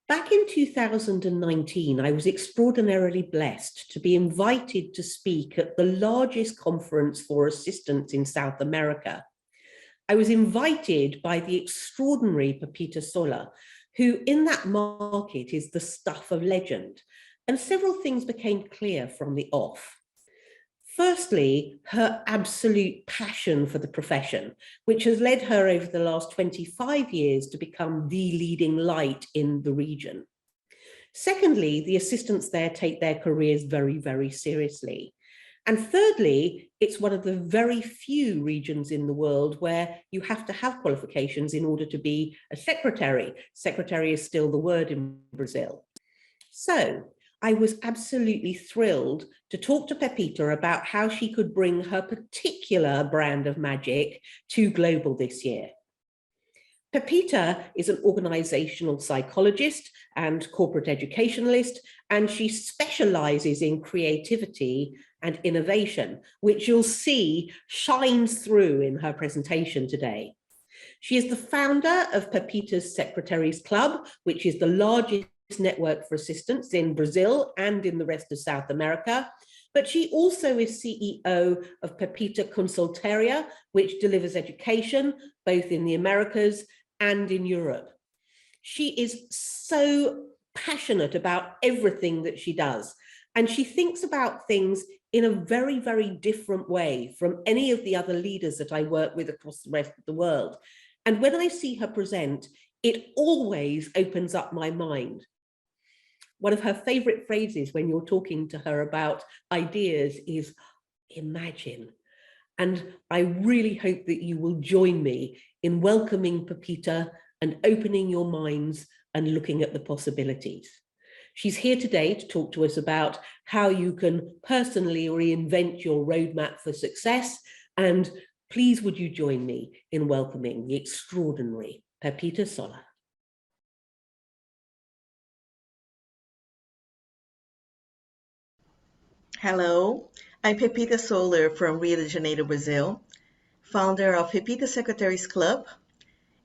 Back in 2019, I was extraordinarily blessed to be invited to speak at the largest conference for assistants in South America. I was invited by the extraordinary Pepita, who in that market is the stuff of legend, and several things became clear from the off. Firstly, her absolute passion for the profession, which has led her over the last 25 years to become the leading light in the region. Secondly, the assistants there take their careers very, very seriously. And thirdly, it's one of the very few regions in the world where you have to have qualifications in order to be a secretary. Secretary is still the word in Brazil. So I was absolutely thrilled to talk to Pepita about how she could bring her particular brand of magic to global this year. Pepita is an organizational psychologist and corporate educationalist, and she specializes in creativity and innovation, which you'll see shines through in her presentation today. She is the founder of Pepita's Secretaries Club, which is the largest network for assistants in Brazil and in the rest of South America. But she also is CEO of Pepita Consultoria, which delivers education both in the Americas and in Europe. She is so passionate about everything that she does, and she thinks about things in a very, very different way from any of the other leaders that I work with across the rest of the world. And when I see her present, it always opens up my mind. One of her favorite phrases when you're talking to her about ideas is imagine. And I really hope that you will join me in welcoming Pepita and opening your minds and looking at the possibilities. She's here today to talk to us about how you can personally reinvent your roadmap for success. And please would you join me in welcoming the extraordinary Pepita Sola. Hello, I'm Pepita Soler from Rio de Janeiro, Brazil, founder of Pepita Secretaries Club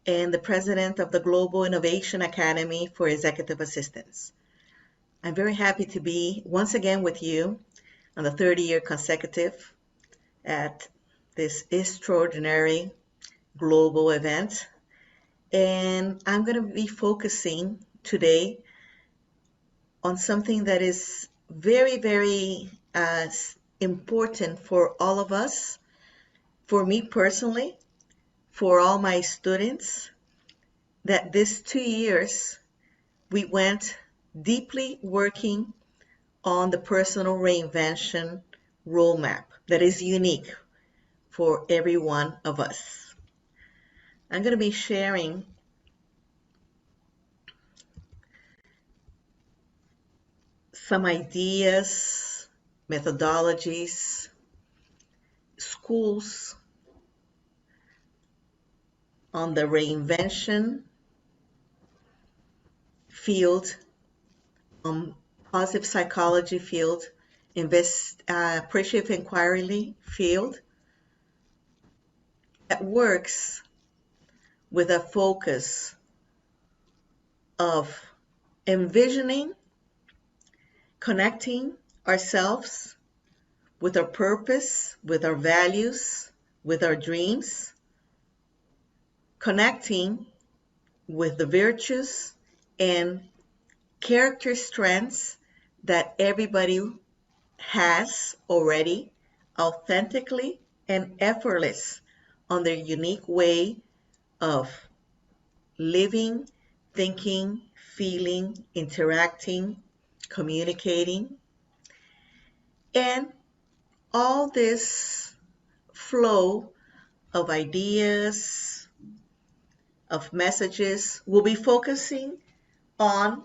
and the president of the Global Innovation Academy for Executive Assistants. I'm very happy to be once again with you on the third year consecutive at this extraordinary global event. And I'm going to be focusing today on something that is very, very important for all of us, for me personally, for all my students, that these 2 years we went deeply working on the personal reinvention roadmap that is unique for every one of us. I'm going to be sharing some ideas, methodologies, schools on the reinvention field, positive psychology field, appreciative inquiry field that works with a focus of envisioning, connecting ourselves with our purpose, with our values, with our dreams, connecting with the virtues and character strengths that everybody has already authentically and effortless on their unique way of living, thinking, feeling, interacting, communicating. And all this flow of ideas, of messages, will be focusing on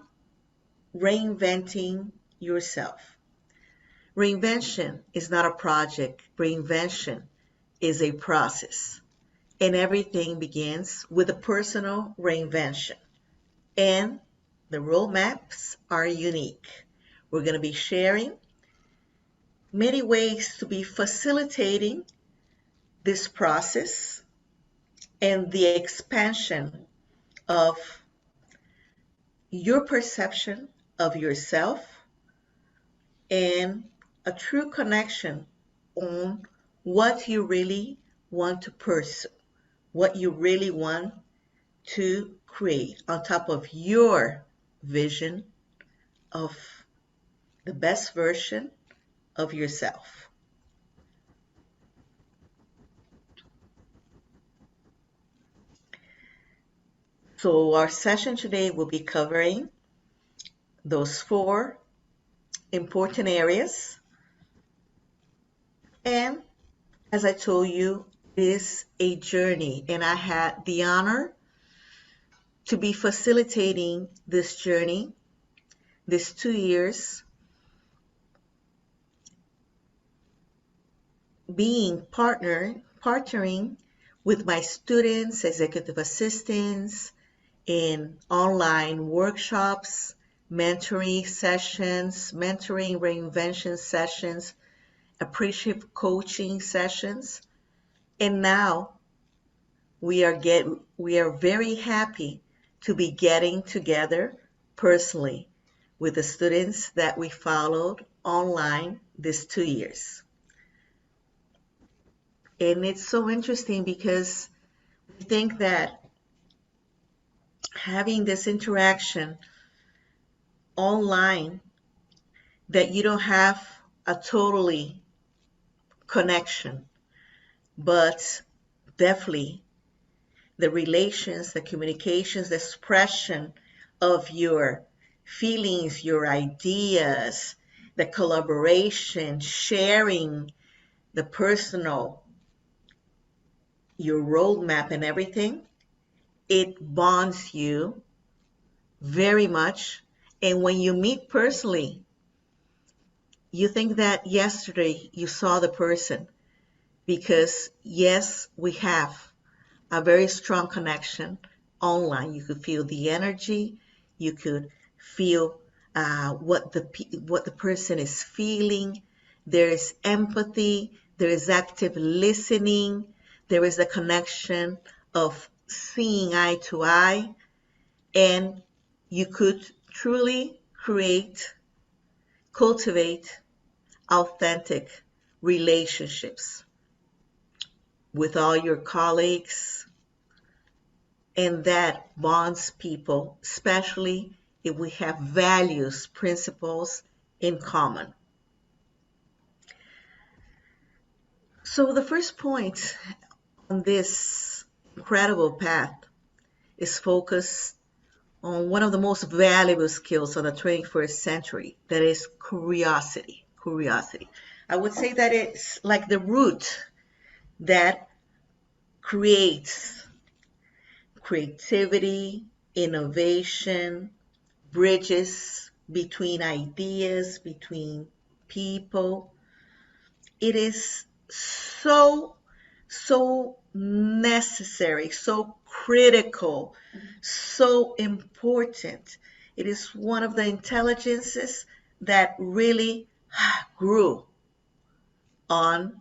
reinventing yourself. Reinvention is not a project. Reinvention is a process. And everything begins with a personal reinvention. And the roadmaps are unique. We're going to be sharing many ways to be facilitating this process and the expansion of your perception of yourself and a true connection on what you really want to pursue, what you really want to create on top of your vision of the best version of yourself. So our session today will be covering those 4 important areas. And as I told you, it is a journey, and I had the honor to be facilitating this journey this 2 years, being partnering with my students, executive assistants, in online workshops, mentoring sessions, mentoring reinvention sessions, appreciative coaching sessions. And now we are very happy to be getting together personally with the students that we followed online these 2 years. And it's so interesting because we think that having this interaction online, that you don't have a totally connection, but definitely the relations, the communications, the expression of your feelings, your ideas, the collaboration, sharing the personal, your roadmap and everything, it bonds you very much. And when you meet personally, you think that yesterday you saw the person, because yes, we have a very strong connection online. You could feel the energy, you could feel what the person is feeling. There is empathy, there is active listening, there is a connection of seeing eye to eye, and you could truly cultivate authentic relationships with all your colleagues, and that bonds people, especially if we have values, principles in common. So the first point on this incredible path is focused on one of the most valuable skills of the 21st century, that is curiosity. Curiosity. I would say that it's like the root that creates creativity, innovation, bridges between ideas, between people. It is so necessary, so critical, so important. It is one of the intelligences that really grew on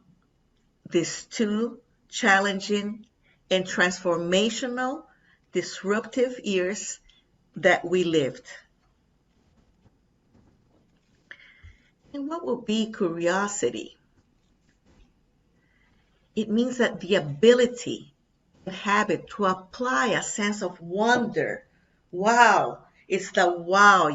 these 2 challenging and transformational, disruptive years that we lived. And what would be curiosity? It means that the ability and habit to apply a sense of wonder. Wow, it's the wow,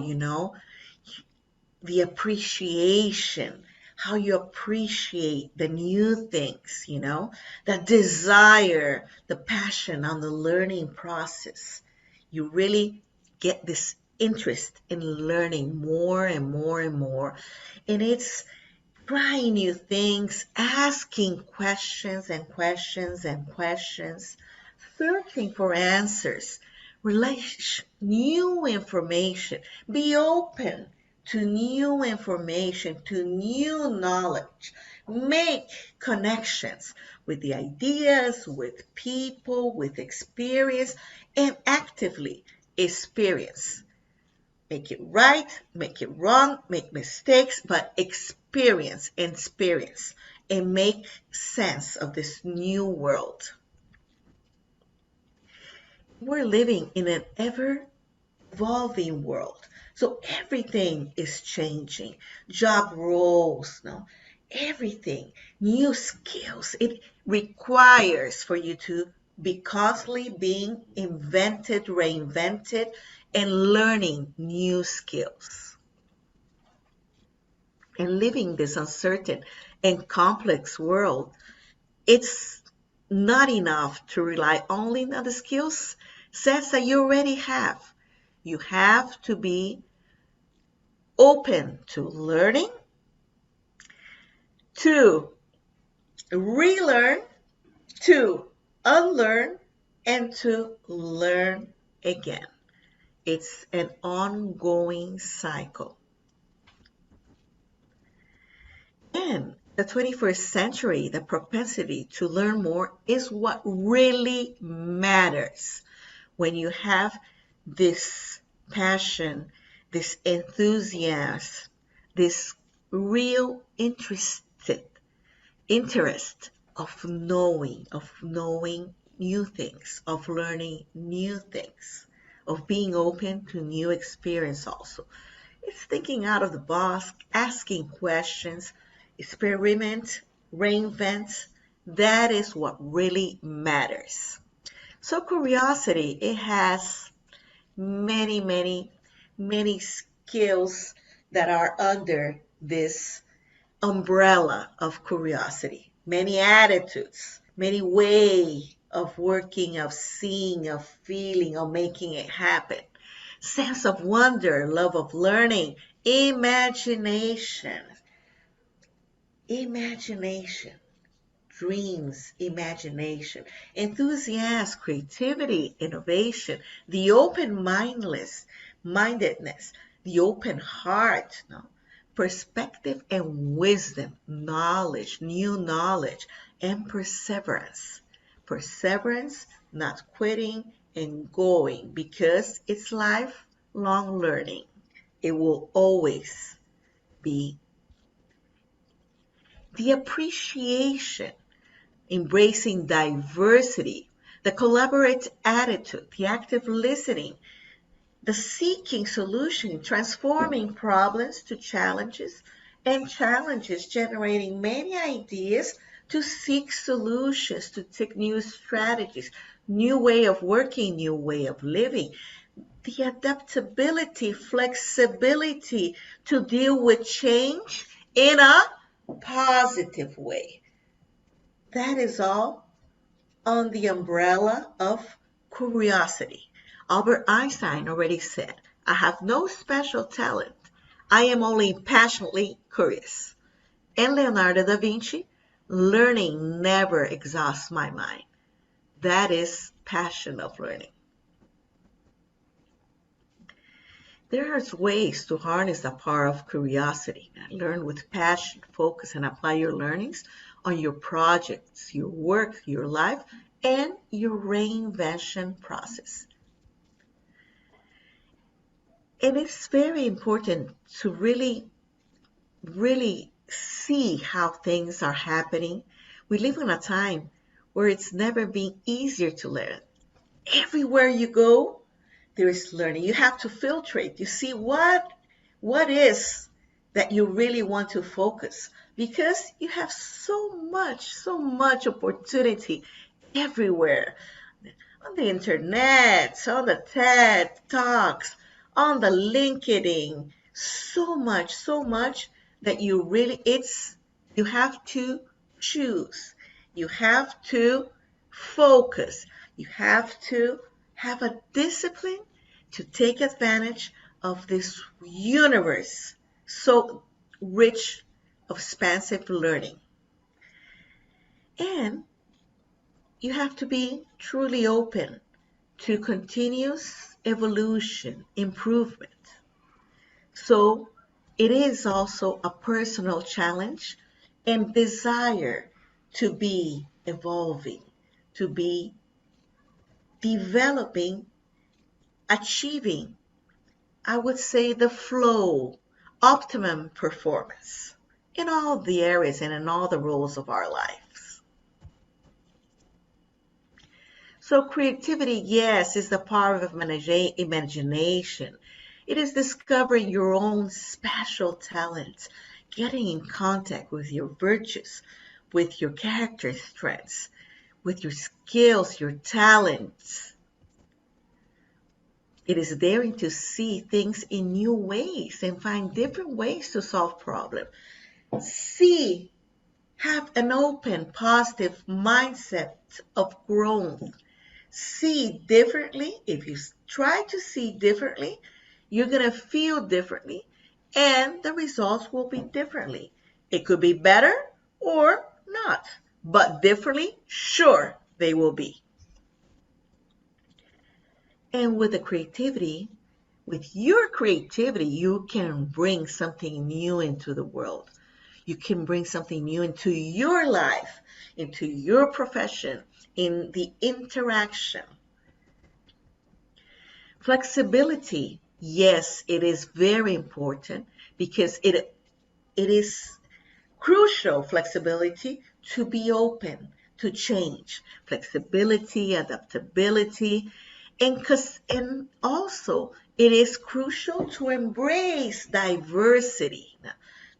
the appreciation, how you appreciate the new things, the desire, the passion on the learning process. You really get this interest in learning more and more and more. And it's trying new things, asking questions and questions and questions, searching for answers, new information. Be open to new information, to new knowledge. Make connections with the ideas, with people, with experience, and actively experience. Make it right, make it wrong, make mistakes, but experience and make sense of this new world. We're living in an ever evolving world. So everything is changing. Job roles, no, everything, new skills. It requires for you to be constantly being invented, reinvented, and learning new skills. And living this uncertain and complex world, it's not enough to rely only on the skills sets that you already have. You have to be open to learning, to relearn, to unlearn, and to learn again. It's an ongoing cycle. In the 21st century, the propensity to learn more is what really matters. When you have this passion, this enthusiasm, this real interest of knowing new things, of learning new things, of being open to new experience also. It's thinking out of the box, asking questions, experiment, reinvent. That is what really matters. So curiosity, it has many, many, many skills that are under this umbrella of curiosity, many attitudes, many ways of working, of seeing, of feeling, of making it happen. Sense of wonder, love of learning, imagination, imagination, dreams, imagination, enthusiasm, creativity, innovation, the mindedness, the open heart, no? Perspective and wisdom, knowledge, new knowledge, and perseverance. Perseverance, not quitting and going, because it's lifelong learning. It will always be the appreciation, embracing diversity, the collaborative attitude, the active listening, the seeking solution, transforming problems to challenges, and challenges generating many ideas to seek solutions, to take new strategies, new way of working, new way of living. The adaptability, flexibility to deal with change in a positive way. That is all on the umbrella of curiosity. Albert Einstein already said, I have no special talent. I am only passionately curious. And Leonardo da Vinci, learning never exhausts my mind. That is passion of learning. There are ways to harness the power of curiosity and learn with passion, focus, and apply your learnings on your projects, your work, your life, and your reinvention process. And it's very important to really see how things are happening. We live in a time where it's never been easier to learn. Everywhere you go, there is learning. You have to filtrate. You see what is that you really want to focus, because you have so much opportunity everywhere, on the internet, on the TED Talks, on the LinkedIn, so much that you have to choose. You have to focus. You have to have a discipline to take advantage of this universe so rich of expansive learning. And you have to be truly open to continuous evolution, improvement. So it is also a personal challenge and desire to be evolving, to be developing, achieving, I would say, the flow, optimum performance in all the areas and in all the roles of our lives. So creativity, yes, is the power of imagination. It is discovering your own special talents, getting in contact with your virtues, with your character strengths, with your skills, your talents. It is daring to see things in new ways and find different ways to solve problems. See, have an open, positive mindset of growth. See differently. If you try to see differently, you're going to feel differently, and the results will be differently. It could be better or not, but differently, sure, they will be. And with your creativity, you can bring something new into the world. You can bring something new into your life, into your profession, in the interaction. Flexibility, yes, it is very important because it is crucial, flexibility, to be open to change. Flexibility, adaptability, and also it is crucial to embrace diversity.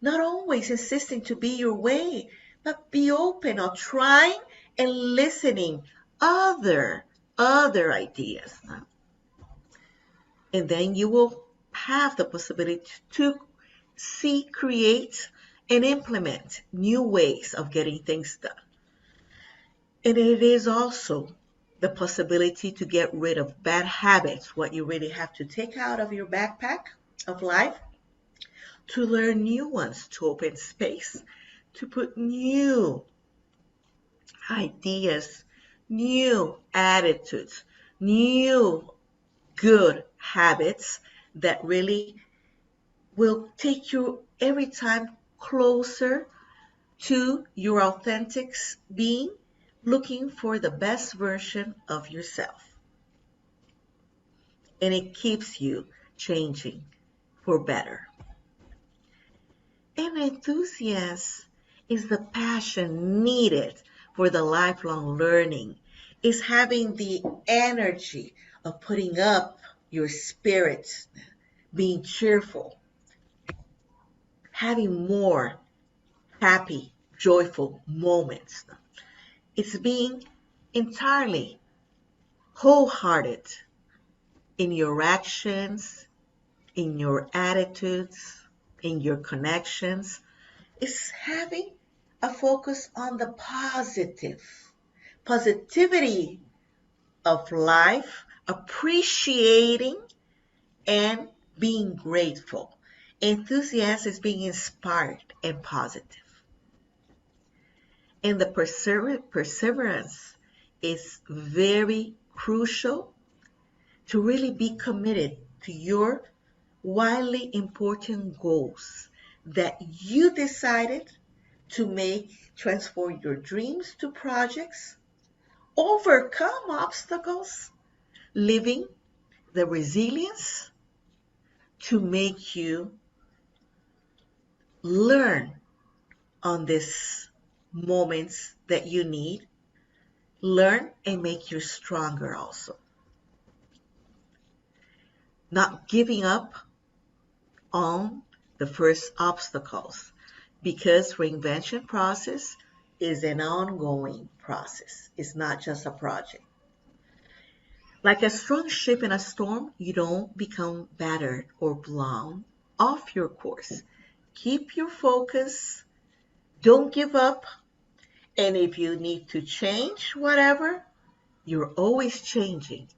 Not always insisting to be your way, but be open or trying and listening other ideas. And then you will have the possibility to see, create, and implement new ways of getting things done. And it is also the possibility to get rid of bad habits, what you really have to take out of your backpack of life, to learn new ones, to open space, to put new ideas, new attitudes, new good habits that really will take you every time closer to your authentic being, looking for the best version of yourself. And it keeps you changing for better. And enthusiasm is the passion needed for the lifelong learning, is having the energy of putting up your spirits, being cheerful, having more happy, joyful moments. It's being entirely wholehearted in your actions, in your attitudes, in your connections. It's having a focus on the positivity of life, appreciating and being grateful. Enthusiasm is being inspired and positive. And the perseverance is very crucial to really be committed to your wildly important goals that you decided to make, transform your dreams to projects, overcome obstacles, living the resilience to make you learn on these moments that you need, learn and make you stronger also. Not giving up on the first obstacles, because reinvention process is an ongoing process. It's not just a project. Like a strong ship in a storm, you don't become battered or blown off your course. Keep your focus. Don't give up. And if you need to change whatever, you're always changing,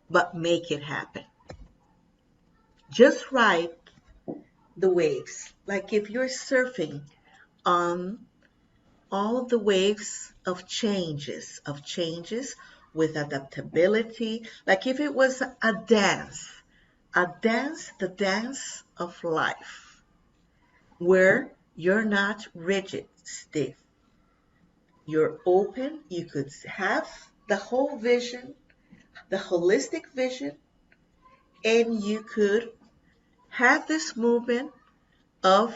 but make it happen. Just ride the waves. Like if you're surfing on all the waves of changes with adaptability. Like if it was a dance, the dance of life, where you're not rigid, stiff. You're open. You could have the whole vision, the holistic vision, and you could have this movement of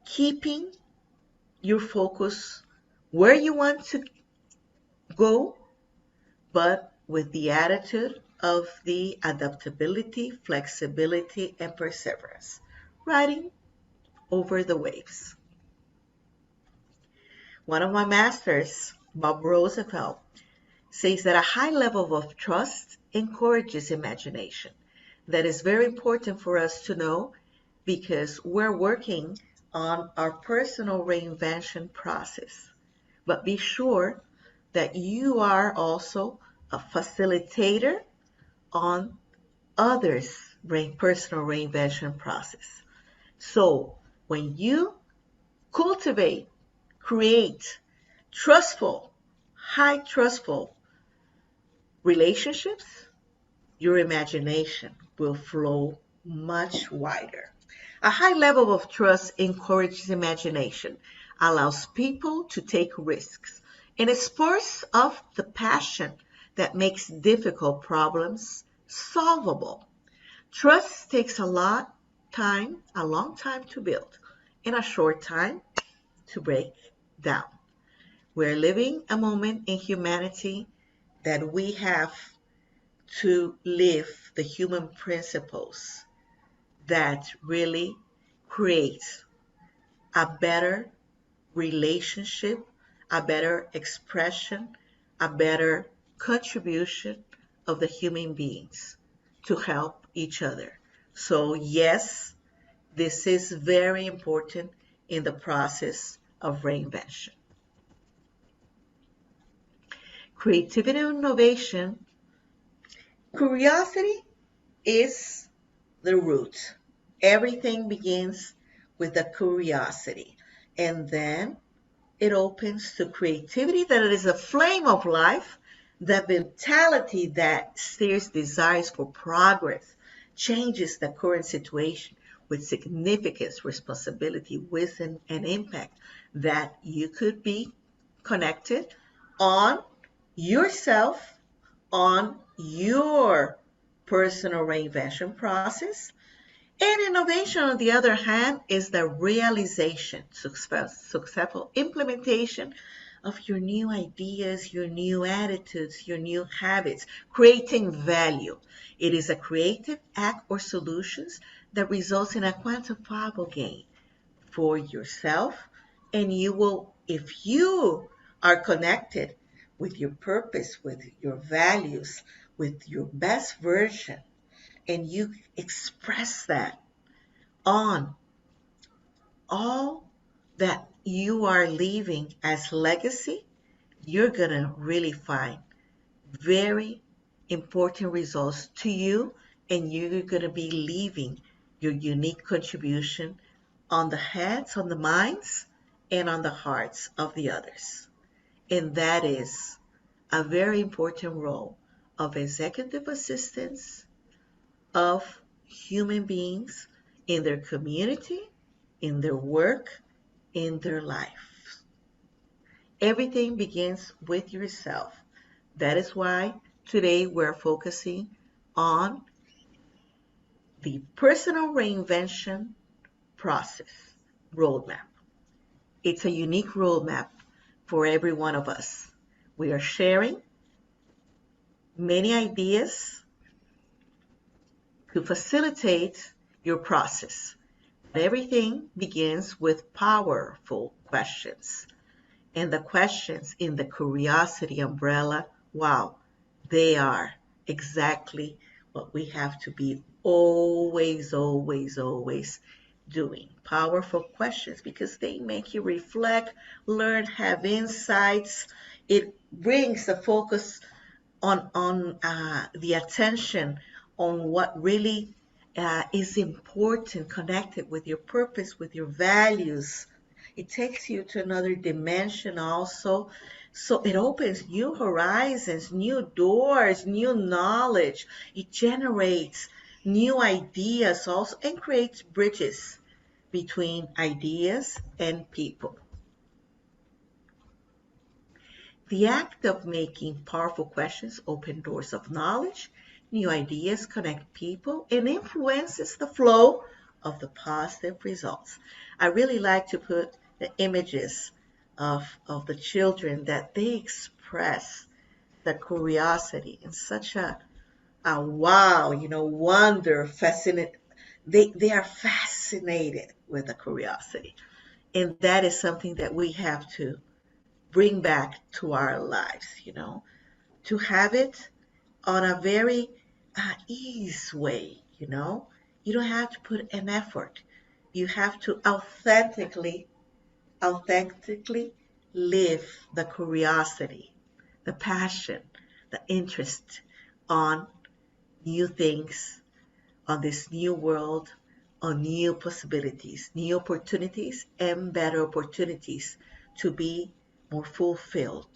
keeping your focus where you want to go but with the attitude of the adaptability, flexibility, and perseverance, riding over the waves. One of my masters, Bob Roosevelt, says that a high level of trust encourages imagination. That is very important for us to know because we're working on our personal reinvention process. But be sure that you are also a facilitator on others' personal reinvention process. So when you cultivate, create trustful, high trustful relationships, your imagination will flow much wider. A high level of trust encourages imagination, allows people to take risks, and it spurs off the passion that makes difficult problems solvable. Trust takes a long time to build, and a short time to break down. We're living a moment in humanity that we have to live the human principles that really create a better relationship, a better expression, a better contribution of the human beings to help each other. So yes, this is very important in the process of reinvention. Creativity and innovation, curiosity is the root. Everything begins with a curiosity, and then it opens to creativity that is a flame of life, the vitality that stirs desires for progress, changes the current situation with significance, responsibility, wisdom, and impact that you could be connected on yourself, on your personal reinvention process. And innovation, on the other hand, is the realization, successful implementation of your new ideas, your new attitudes, your new habits, creating value. It is a creative act or solutions that results in a quantifiable gain for yourself, and you will, if you are connected with your purpose, with your values, with your best version, and you express that on all that you are leaving as legacy, you're going to really find very important results to you, and you're going to be leaving your unique contribution on the heads, on the minds, and on the hearts of the others. And that is a very important role of executive assistants, of human beings in their community, in their work, in their life. Everything begins with yourself. That is why today we're focusing on the personal reinvention process roadmap. It's a unique roadmap for every one of us. We are sharing many ideas to facilitate your process. Everything begins with powerful questions. And the questions in the curiosity umbrella, wow, they are exactly what we have to be always, always, always doing. Powerful questions because they make you reflect, learn, have insights. It brings the focus on the attention on what really is important, connected with your purpose, with your values. It takes you to another dimension also. So it opens new horizons, new doors, new knowledge. It generates new ideas also and creates bridges between ideas and people. The act of making powerful questions open doors of knowledge, new ideas connect people, and influences the flow of the positive results. I really like to put the images of the children that they express the curiosity and such a wow, wonder, fascinated. They are fascinated with the curiosity. And that is something that we have to bring back to our lives, to have it on a very ease way, You don't have to put an effort. You have to authentically live the curiosity, the passion, the interest on new things, on this new world, on new possibilities, new opportunities, and better opportunities to be more fulfilled,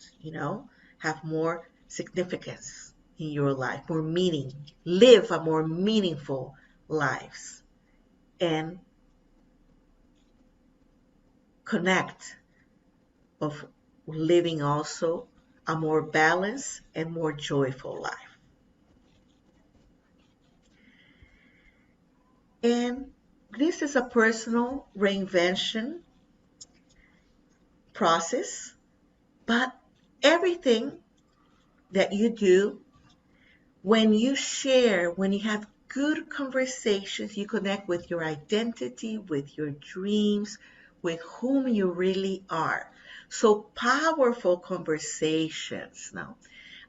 have more significance in your life, more meaning, live a more meaningful lives, and connect of living also a more balanced and more joyful life. And this is a personal reinvention process, but everything that you do, when you share, when you have good conversations, you connect with your identity, with your dreams, with whom you really are. So powerful conversations. Now,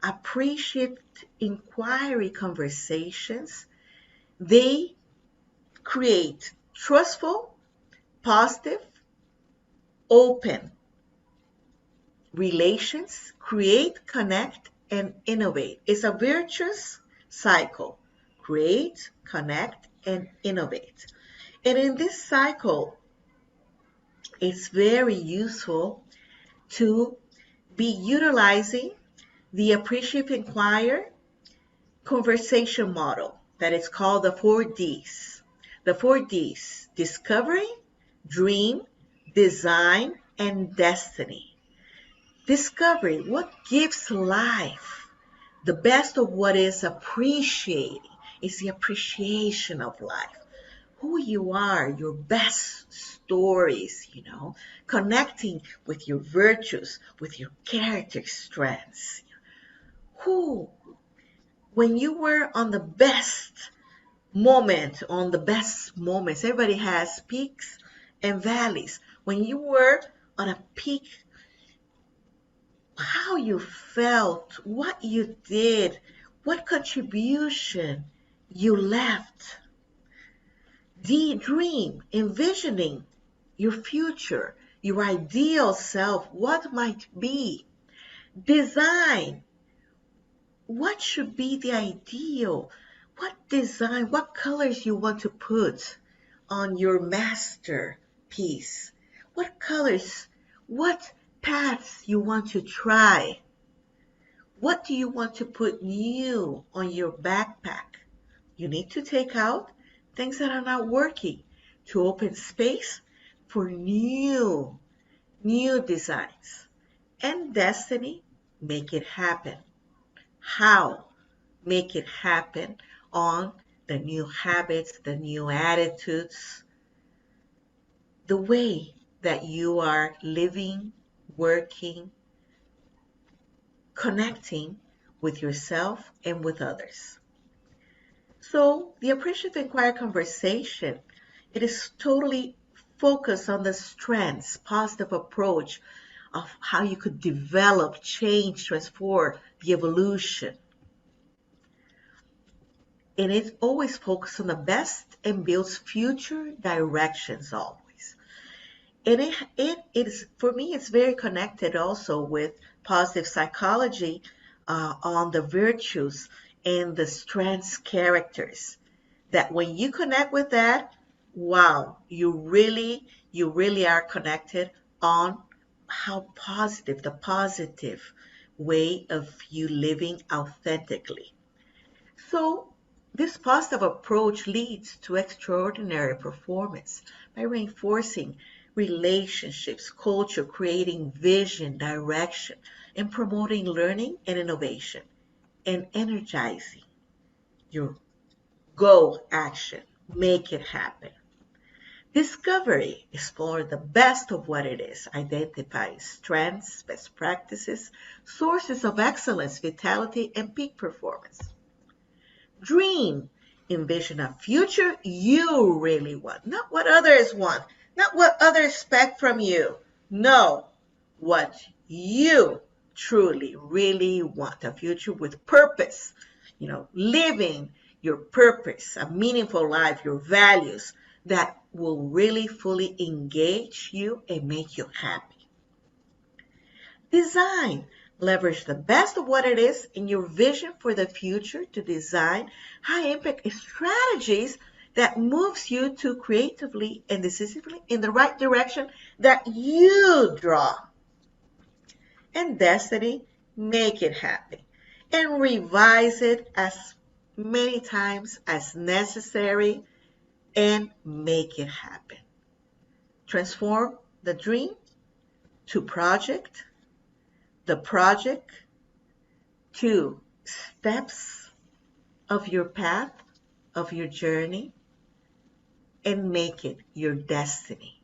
appreciate inquiry conversations. They create trustful, positive, open relations, create, connect, and innovate. It's a virtuous cycle. Create, connect, and innovate. And in this cycle, it's very useful to be utilizing the Appreciate Inquire conversation model that is called the 4Ds. The 4Ds: discovery, dream, design, and destiny. Discovery, what gives life? The best of what is appreciating is the appreciation of life. Who you are, your best stories, connecting with your virtues, with your character strengths. Who, when you were on the best on the best moments, everybody has peaks and valleys. When you were on a peak, how you felt, what you did, what contribution you left. The dream, envisioning your future, your ideal self, what might be. Design, what should be the ideal? What design, what colors you want to put on your masterpiece? What colors, what paths you want to try? What do you want to put new on your backpack? You need to take out things that are not working to open space for new designs. And destiny, make it happen. How? Make it happen on the new habits, the new attitudes, the way that you are living, working, connecting with yourself and with others. So the Appreciate Inquire conversation, it is totally focused on the strengths, positive approach of how you could develop, change, transform, the evolution. And it always focuses on the best and builds future directions always. And it is, for me, it's very connected also with positive psychology on the virtues and the strengths characters. That when you connect with that, wow, you really are connected on how positive, the positive way of you living authentically. So this positive approach leads to extraordinary performance by reinforcing relationships, culture, creating vision, direction, and promoting learning and innovation, and energizing your go action, make it happen. Discovery, explore the best of what it is, identify strengths, best practices, sources of excellence, vitality, and peak performance. Dream, envision a future you really want, not what others want, not what others expect from you. No, what you truly, really want, a future with purpose, living your purpose, a meaningful life, your values that will really fully engage you and make you happy. Design. Leverage the best of what it is in your vision for the future to design high-impact strategies that moves you to creatively and decisively in the right direction that you draw. And destiny, make it happen. And revise it as many times as necessary and make it happen. Transform the dream to project, the project to steps of your path, of your journey, and make it your destiny.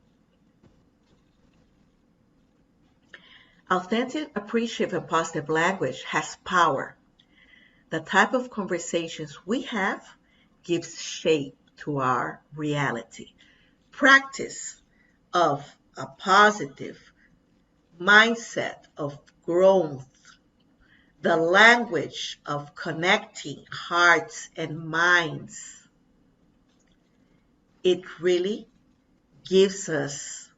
Authentic, appreciative, and positive language has power. The type of conversations we have gives shape to our reality. Practice of a positive mindset of growth, the language of connecting hearts and minds. It really gives us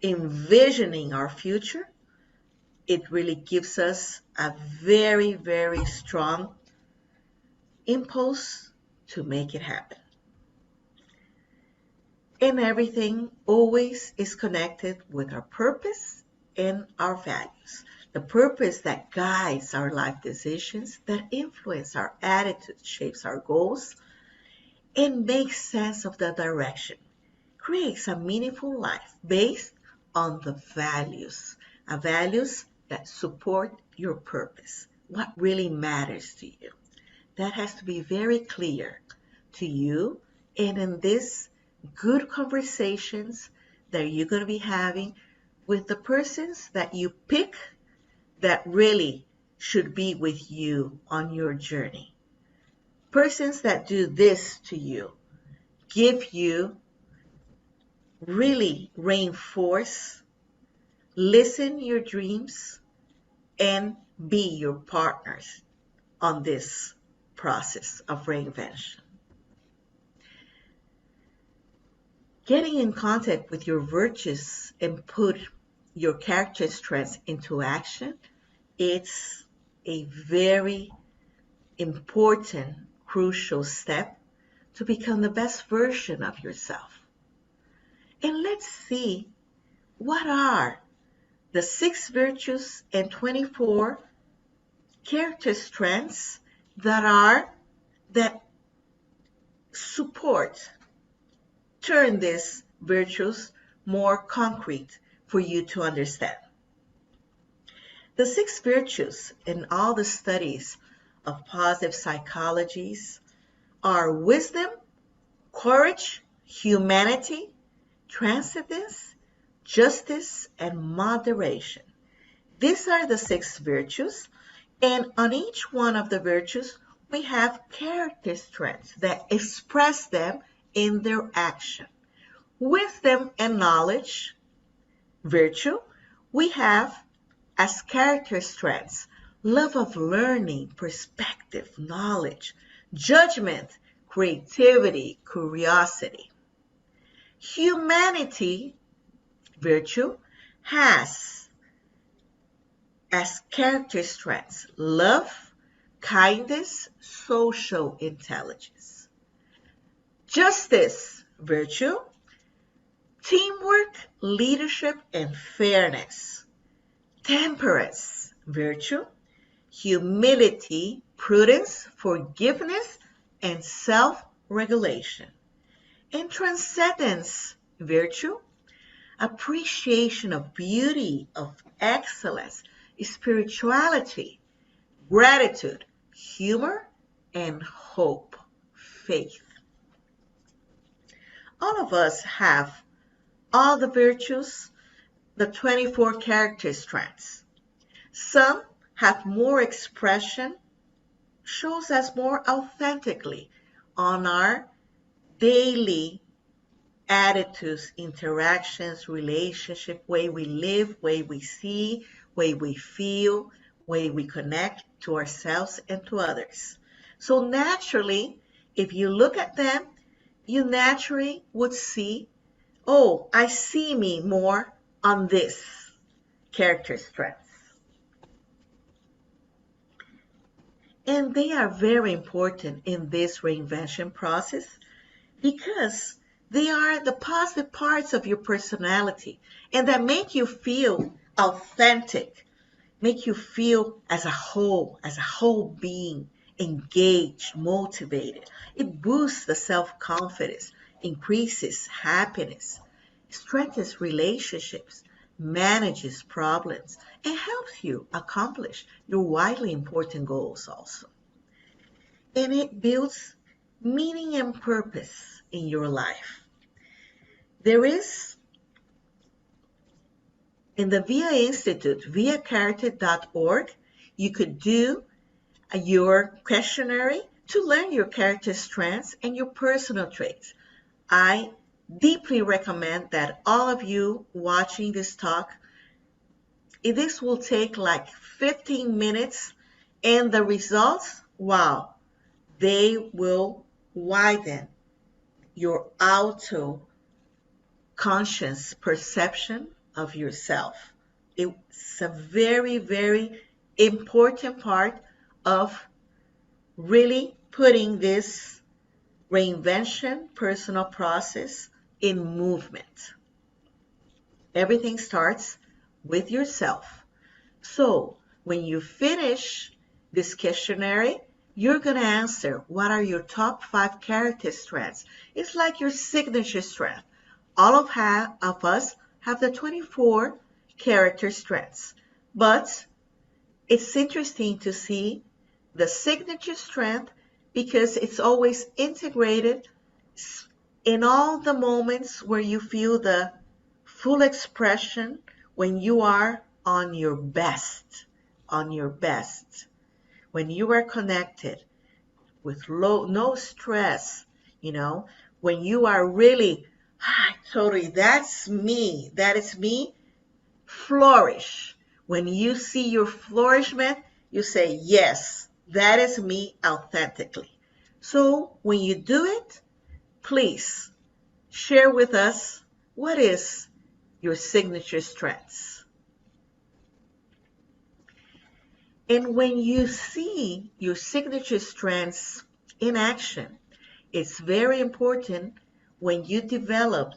envisioning our future. It really gives us a very, very strong impulse to make it happen. And everything always is connected with our purpose and our values. The purpose that guides our life decisions, that influence our attitude, shapes our goals, and makes sense of the direction, creates a meaningful life based on the values that support your purpose, what really matters to you. That has to be very clear to you, and in this good conversations that you're going to be having with the persons that you pick that really should be with you on your journey. Persons that do this to you, give you, really reinforce, listen your dreams, and be your partners on this process of reinvention. Getting in contact with your virtues and put your character strengths into action, it's a very important, crucial step to become the best version of yourself. And let's see what are the 6 virtues and 24 character strengths that support, turn these virtues more concrete for you to understand. The 6 virtues in all the studies of positive psychologies are wisdom, courage, humanity, transcendence, justice, and moderation. These are the 6 virtues, and on each one of the virtues, we have character strengths that express them in their action. Wisdom and knowledge, virtue, we have as character strengths love of learning, perspective, knowledge, judgment, creativity, curiosity. Humanity, virtue, has as character strengths love, kindness, social intelligence. Justice, virtue, teamwork, leadership, and fairness. Temperance, virtue, humility, prudence, forgiveness, and self-regulation. And transcendence, virtue, appreciation of beauty, of excellence, spirituality, gratitude, humor, and hope, faith. all of us have all the virtues, the 24 character strengths. Some have more expression, shows us more authentically on our daily attitudes, interactions, relationship, way we live, way we see, way we feel, way we connect to ourselves and to others. So naturally, if you look at them, you naturally would see, oh, I see me more on this character strength. And they are very important in this reinvention process because they are the positive parts of your personality and that make you feel authentic, make you feel as a whole being, engaged, motivated. It boosts the self-confidence, increases happiness, strengthens relationships, manages problems, and helps you accomplish your widely important goals also. And it builds meaning and purpose in your life. There is, in the VIA Institute, viacharacter.org, you could do your questionnaire to learn your character strengths and your personal traits. I deeply recommend that all of you watching this talk, this will take like 15 minutes and the results, wow, they will widen your auto conscious perception of yourself. It's a very, very important part of really putting this reinvention personal process in movement. Everything starts with yourself. So when you finish this questionnaire, you're going to answer what are your top 5 character strengths. It's like your signature strength. All of us have the 24 character strengths, but it's interesting to see the signature strength because it's always integrated in all the moments where you feel the full expression when you are on your best, when you are connected with no stress, when you are really, totally, that's me, that is me, flourish. When you see your flourishment, you say, yes, that is me authentically. So when you do it, please share with us what is your signature strengths. And when you see your signature strengths in action, it's very important when you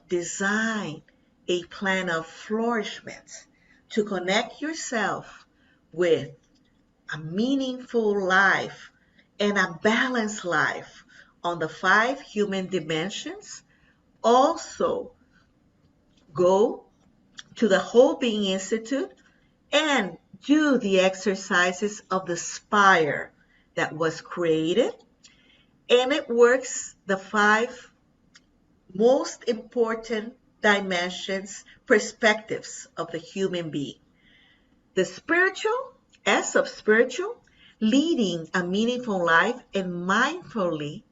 design a plan of flourishment to connect yourself with a meaningful life and a balanced life on the 5 human dimensions. Also, go to the Whole Being Institute and do the exercises of the spire that was created. And it works the 5 most important dimensions, perspectives of the human being. The spiritual, S of spiritual, leading a meaningful life and mindfully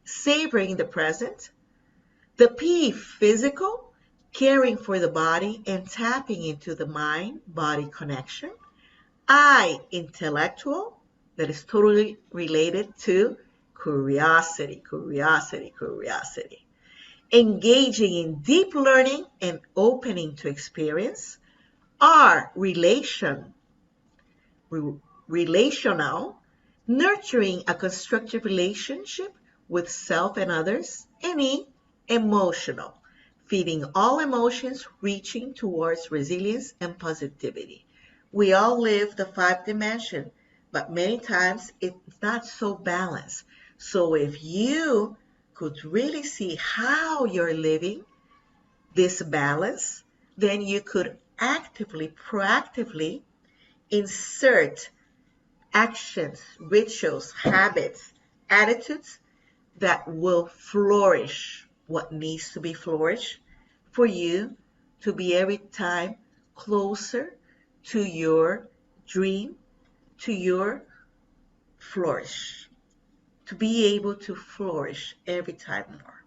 savoring the present. The P, physical, caring for the body and tapping into the mind-body connection. I, intellectual, that is totally related to curiosity. Engaging in deep learning and opening to experience. R, relational, nurturing a constructive relationship with self and others. And E, emotional, feeding all emotions, reaching towards resilience and positivity. We all live the 5 dimensions, but many times it's not so balanced. So if you could really see how you're living this balance, then you could proactively insert actions, rituals, habits, attitudes that will flourish what needs to be flourished for you to be every time closer to your dream, to your flourish, to be able to flourish every time more.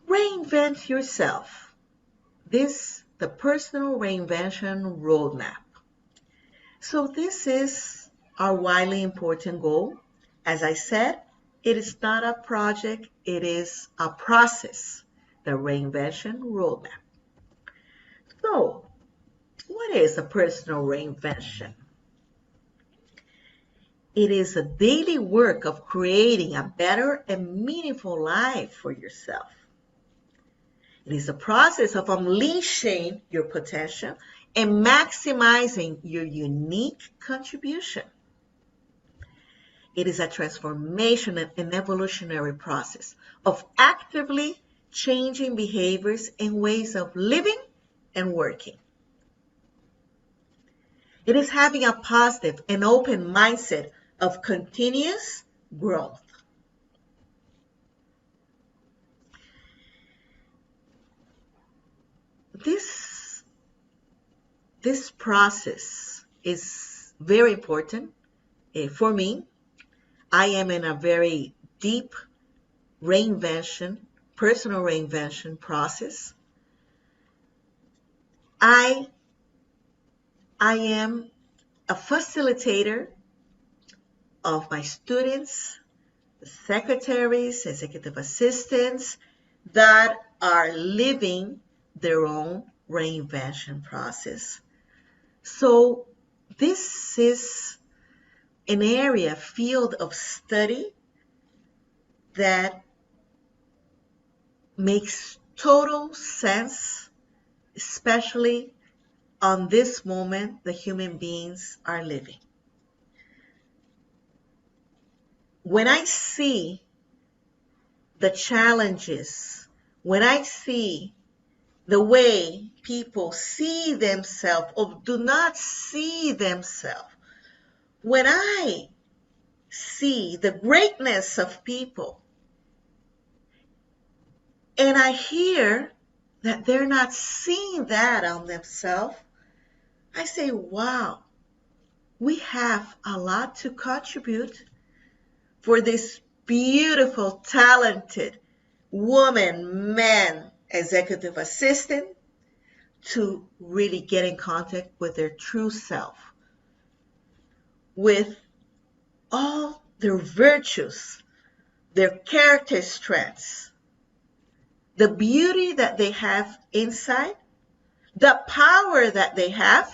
Reinvent yourself. The personal reinvention roadmap. So this is our widely important goal. As I said, it is not a project, it is a process, the reinvention roadmap. So, what is a personal reinvention? It is a daily work of creating a better and meaningful life for yourself. It is a process of unleashing your potential and maximizing your unique contribution. It is a transformational and evolutionary process of actively changing behaviors and ways of living and working. It is having a positive and open mindset of continuous growth. This process is very important for me. I am in a very deep reinvention, personal reinvention process. I am a facilitator of my students, secretaries, executive assistants that are living their own reinvention process. So this is an area, field of study that makes total sense, especially on this moment the human beings are living. When I see the challenges, when I see the way people see themselves or do not see themselves, when I see the greatness of people and I hear that they're not seeing that on themselves, I say, wow, we have a lot to contribute for this beautiful, talented woman, man, executive assistant to really get in contact with their true self, with all their virtues, their character strengths, the beauty that they have inside, the power that they have,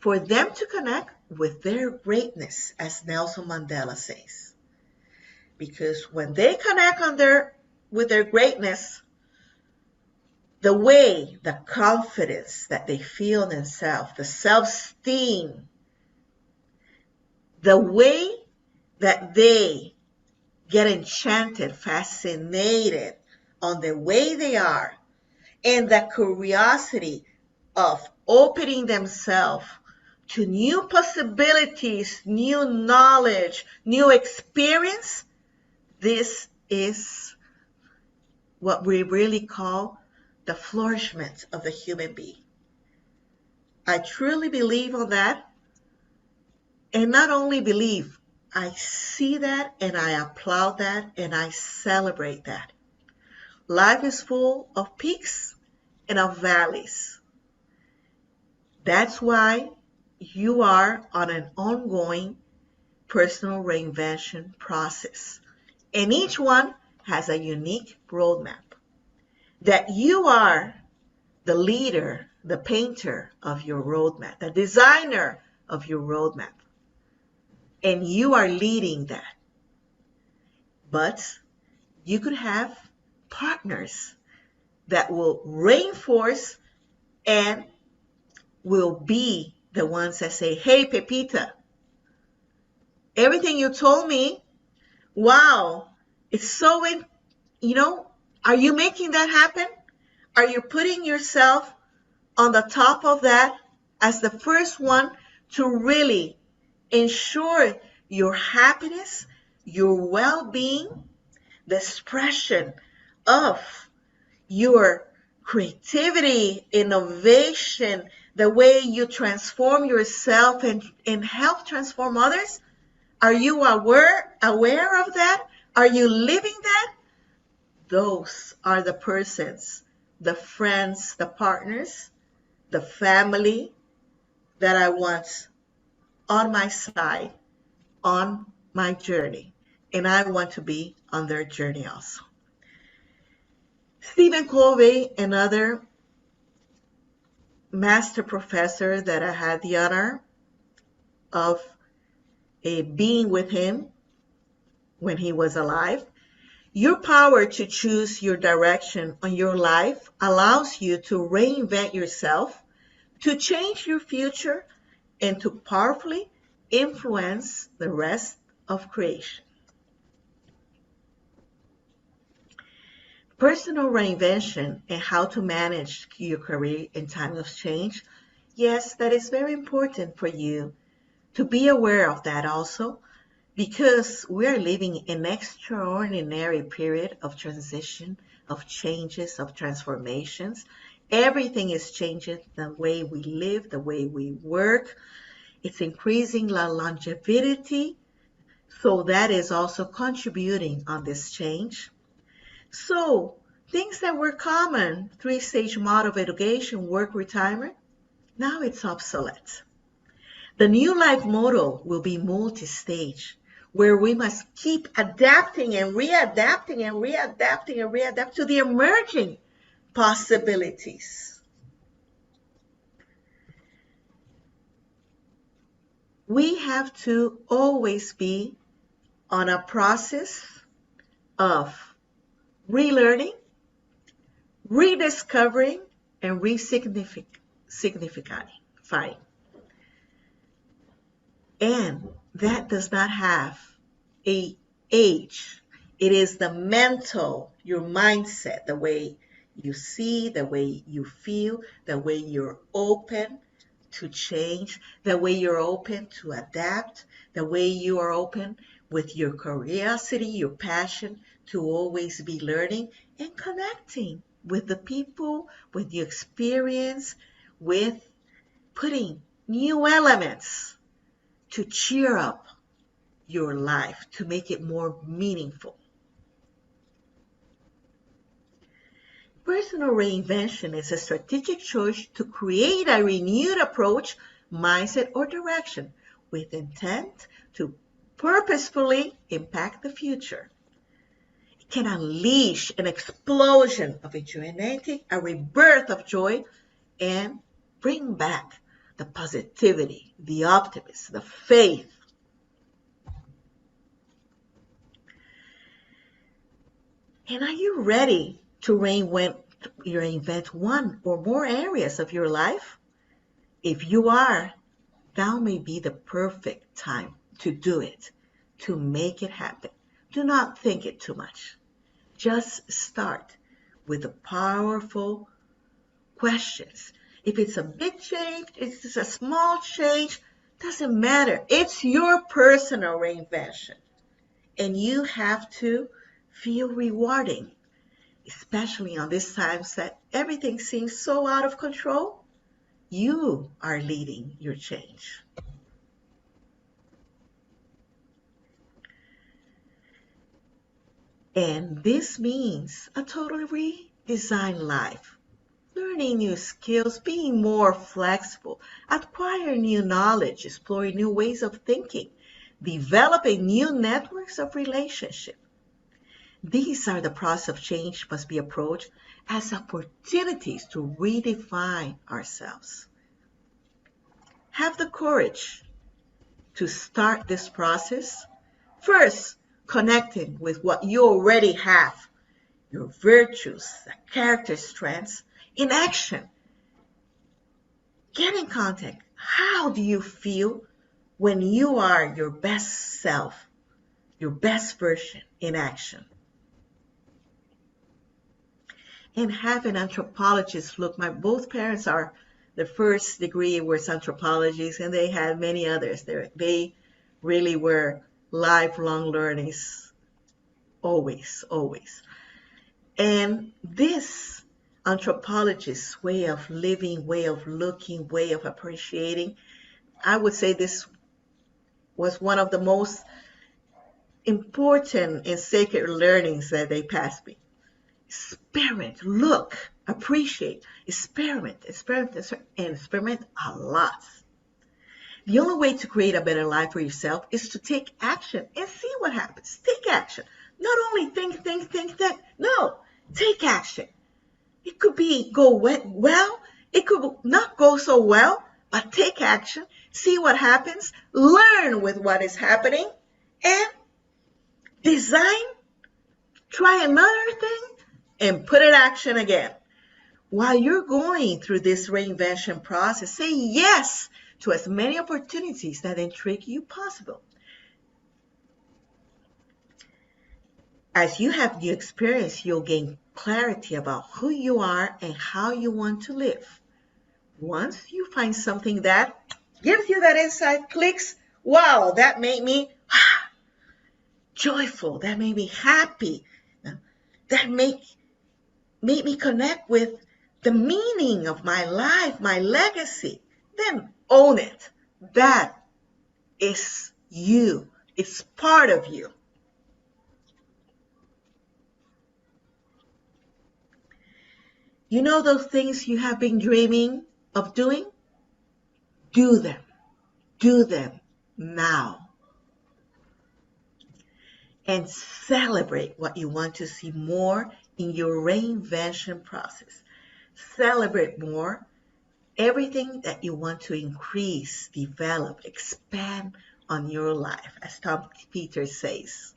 for them to connect with their greatness, as Nelson Mandela says. Because when they connect with their greatness, the way, the confidence that they feel in themselves, the self-esteem, the way that they get enchanted, fascinated on the way they are, and the curiosity of opening themselves to new possibilities, new knowledge, new experience, this is what we really call the flourishment of the human being. I truly believe on that. And not only believe, I see that and I applaud that and I celebrate that. Life is full of peaks and of valleys. That's why you are on an ongoing personal reinvention process. And each one has a unique roadmap. That you are the leader, the painter of your roadmap, the designer of your roadmap. And you are leading that. But you could have partners that will reinforce and will be the ones that say, hey, Pepita, everything you told me, wow, it's so, are you making that happen? Are you putting yourself on the top of that as the first one to really ensure your happiness, your well-being, the expression of your creativity, innovation, the way you transform yourself and help transform others? Are you aware of that? Are you living that? Those are the persons, the friends, the partners, the family that I want on my side, on my journey. And I want to be on their journey also. Stephen Covey, another master professor that I had the honor of being with him when he was alive. Your power to choose your direction on your life allows you to reinvent yourself, to change your future, and to powerfully influence the rest of creation. Personal reinvention and how to manage your career in times of change. Yes, that is very important for you to be aware of that also, because we're living an extraordinary period of transition, of changes, of transformations. Everything is changing, the way we live, the way we work. It's increasing the longevity, so that is also contributing on this change. So things that were common, three-stage model of education, work, retirement, now it's obsolete. The new life model will be multi-stage, where we must keep adapting and readapting and readapting and readapt to the emerging possibilities. We have to always be on a process of relearning, rediscovering, and re-signifying. And that does not have a age. It is the mental, your mindset, the way you see, the way you feel, the way you're open to change, the way you're open to adapt, the way you are open with your curiosity, your passion to always be learning and connecting with the people, with the experience, with putting new elements to cheer up your life, to make it more meaningful. Personal reinvention is a strategic choice to create a renewed approach, mindset, or direction with intent to purposefully impact the future. It can unleash an explosion of ingenuity, a rebirth of joy, and bring back the positivity, the optimism, the faith. And are you ready to reinvent one or more areas of your life? If you are, now may be the perfect time to do it, to make it happen. Do not think it too much. Just start with the powerful questions. If it's a big change, if it's a small change, doesn't matter. It's your personal reinvention. And you have to feel rewarding, especially on these times that everything seems so out of control. You are leading your change. And this means a totally redesigned life, learning new skills, being more flexible, acquiring new knowledge, exploring new ways of thinking, developing new networks of relationship. These are the process of change must be approached as opportunities to redefine ourselves. Have the courage to start this process. First, connecting with what you already have, your virtues, the character strengths, in action. Get in contact. How do you feel when you are your best self, your best version in action? And have an anthropologist look. My both parents are, the first degree was anthropologists, and they had many others. They really were lifelong learnings. Always, always. And this anthropologist's way of living, way of looking, way of appreciating, I would say this was one of the most important and sacred learnings that they passed me. Experiment, look, appreciate, experiment, and experiment a lot. The only way to create a better life for yourself is to take action and see what happens. Take action. Not only think. No, take action. It could go well. It could not go so well, but take action. See what happens. Learn with what is happening and design, try another thing, and put in action again. While you're going through this reinvention process, say yes to as many opportunities that intrigue you possible. As you have new experience, you'll gain clarity about who you are and how you want to live. Once you find something that gives you that insight, clicks, wow, that made me joyful, that made me happy, that made me connect with the meaning of my life, my legacy, then own it. That is you. It's part of you. You know those things you have been dreaming of doing? Do them. Do them now. And celebrate what you want to see more in your reinvention process. Celebrate more everything that you want to increase, develop, expand on your life, as Tom Peters says.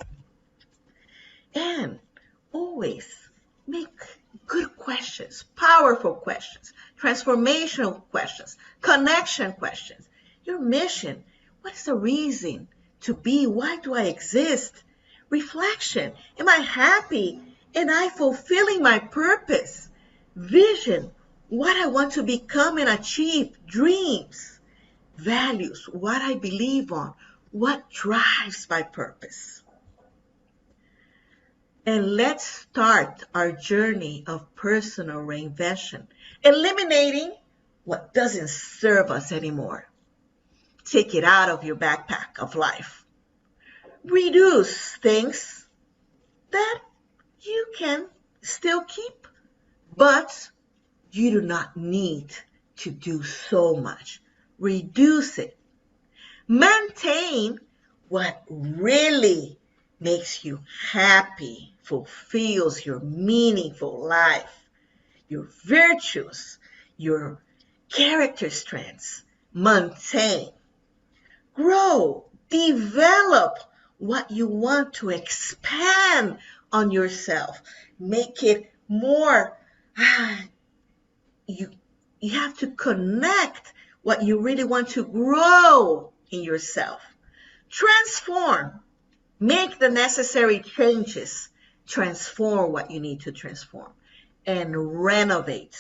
And always make good questions, powerful questions, transformational questions, connection questions. Your mission, what is the reason to be? Why do I exist? Reflection, am I happy? Am I fulfilling my purpose? Vision, what I want to become and achieve. Dreams, values, what I believe on, what drives my purpose. And let's start our journey of personal reinvention, eliminating what doesn't serve us anymore. Take it out of your backpack of life. Reduce things that you can still keep, but you do not need to do so much. Reduce it. Maintain what really makes you happy, fulfills your meaningful life, your virtues, your character strengths. Maintain. Grow. Develop what you want to expand on yourself. Make it more. You have to connect what you really want to grow in yourself. Transform. Make the necessary changes. Transform what you need to transform. And renovate.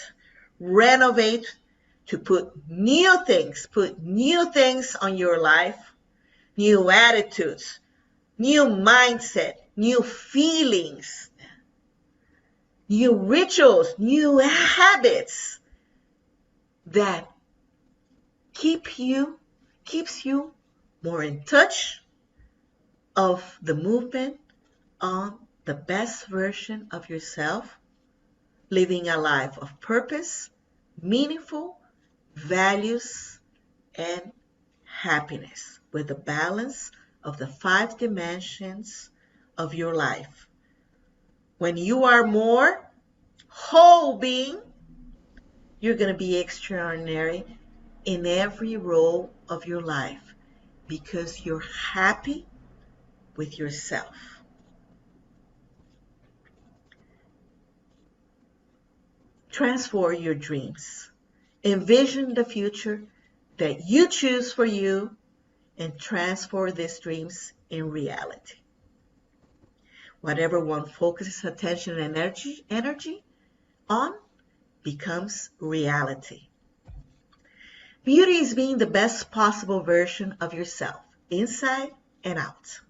Renovate to put new things on your life, new attitudes, new mindset, new feelings, new rituals, new habits that keeps you more in touch of the movement on the best version of yourself, living a life of purpose, meaningful, values, and happiness with the balance of the 5 dimensions of your life. When you are more whole being, you're going to be extraordinary in every role of your life because you're happy with yourself. Transform your dreams. Envision the future that you choose for you and transform these dreams in reality. Whatever one focuses attention and energy on becomes reality. Beauty is being the best possible version of yourself, inside and out.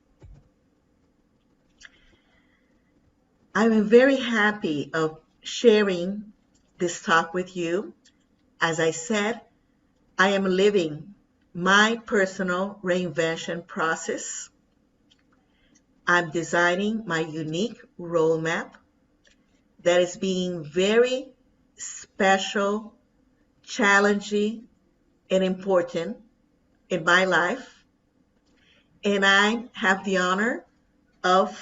I'm very happy of sharing this talk with you. As I said, I am living my personal reinvention process. I'm designing my unique roadmap that is being very special, challenging, and important in my life. And I have the honor of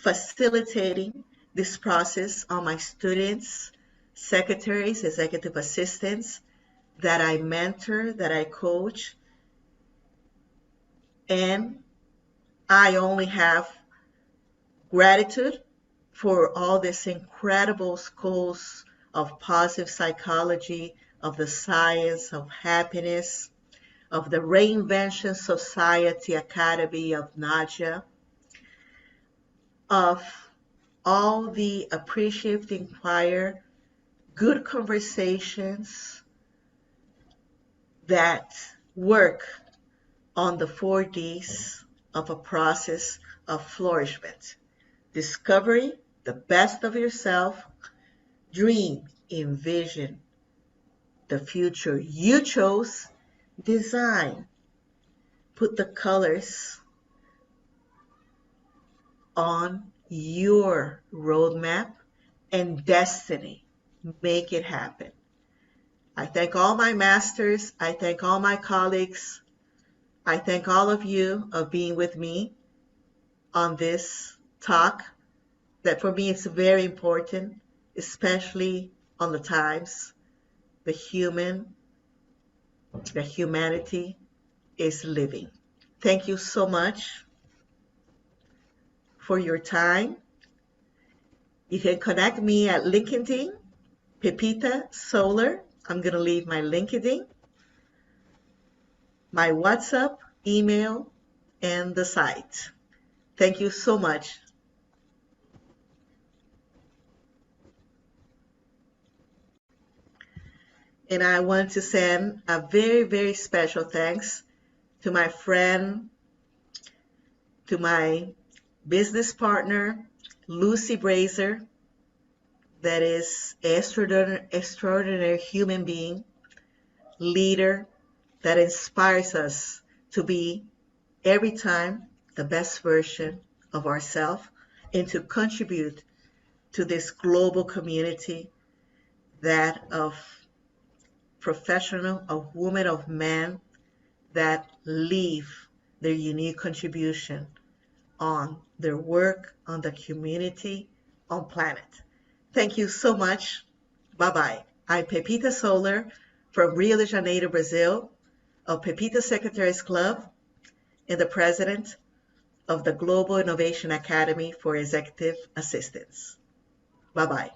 facilitating this process on my students, secretaries, executive assistants that I mentor, that I coach. And I only have gratitude for all these incredible schools of positive psychology, of the science of happiness, of the Reinvention Society Academy of Nadia, of all the Appreciate, Inquire, good conversations that work on the 4Ds of a process of flourishment. Discovery, the best of yourself, dream, envision the future you chose, design, put the colors on your roadmap, and destiny. Make it happen. I thank all my masters. I thank all my colleagues. I thank all of you of being with me on this talk that for me it's very important, especially on the times the humanity is living. Thank you so much for your time. You can connect me at LinkedIn, Pepita Solar. I'm going to leave my LinkedIn, my WhatsApp, email, and the site. Thank you so much. And I want to send a very, very special thanks to my friend, to my business partner, Lucy Brazer, that is an extraordinary human being, leader that inspires us to be every time the best version of ourselves and to contribute to this global community, that of professional, of women, of men that leave their unique contribution on their work, on the community, on planet. Thank you so much. Bye-bye. I'm Pepita Solar from Rio de Janeiro, Brazil, of Pepita Secretaries Club, and the president of the Global Innovation Academy for Executive Assistants. Bye-bye.